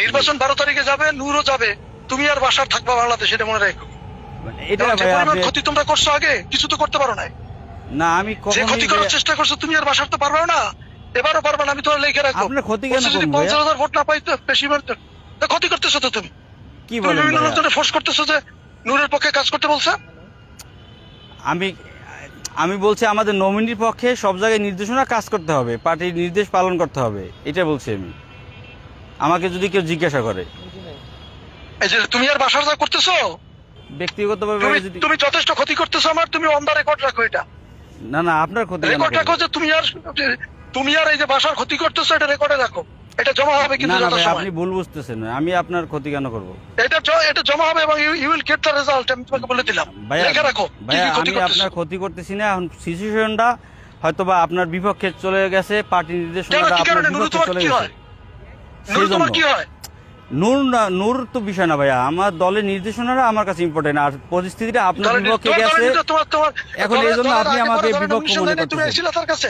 নির্বাচন 12 তারিখে যাবে, নূরও যাবে, তুমি আর বাসার থাকবা বাংলাদেশ, এটা মনে রাখো। এটা যে পরিমাণ ক্ষতি তোমরা করছো আগে, কিছু তো করতে পারো না। না আমি যে কখনোই ক্ষতি করার চেষ্টা করছো তুমি আর বাসার তো পারবে না, এবারও পারবে না। আমি তোমার লিখে রাখো, আপনার ক্ষতি কেন যদি করবো 50,000 ভোট না পাই তো বেশি ক্ষতি করতেছো তো তুমি। কি তুমি বলেন বিভিন্ন ভাইয়া? লোকজনের ফোর্স করতেছো যে নূরের পক্ষে কাজ করতে বলছে। আমি বলছি আমাদের নমিনির পক্ষে সব জায়গায় নির্দেশনা কাজ করতে হবে, পার্টির নির্দেশ পালন করতে হবে, এটা বলছি আমি। আমাকে যদি কেউ জিজ্ঞাসা করে, এই যে তুমি আর বাসার যা করতেছো, ব্যক্তিগতভাবে যদি তুমি যথেষ্ট ক্ষতি করতেছো আমার। তুমি অন দা রেকর্ড রাখো, এটা না না আপনার ক্ষতি কেন রেকর্ড রাখো করবো? যে তুমি আর এই যে বাসার ক্ষতি করতেছো, এটা রেকর্ডে রাখো। এটা জমা হবে কিন্তু না না ভাই, যথাসময়ে। আপনি ভুল বুঝতেছেন। আমি আপনার ক্ষতি কেন করব? এটা জমা হবে এবং you will get the result. আমি তোমাকে বলে দিলাম, ভাইয়া লিখে রাখো কি ভাইয়া কি ক্ষতি আমি করতেছো। আপনার ক্ষতি করতেছি না। এখন সিচুয়েশনটা হয়তোবা আপনার বিপক্ষে চলে গেছে, পার্টি কেন, নির্দেশনাটা কি আপনার কারণে? নুরু বিপক্ষে তোমার চলে কি গেছে। হয়? নুরু তোমার কি হয়? নূর তো বিষয় না ভাইয়া, আমার দলের নির্দেশনাটা আমার কাছে ইম্পর্টেন্ট, আর পরিস্থিতিটা আপনার দলের বিপক্ষে দলের গেছে। তোমার এখন এই জন্য দলের আপনি আগে আমাকে পরে ধরেন বিপক্ষ admission মনে দেয়নি, তুমি করতেছেন। এসেছিলে তার কাছে।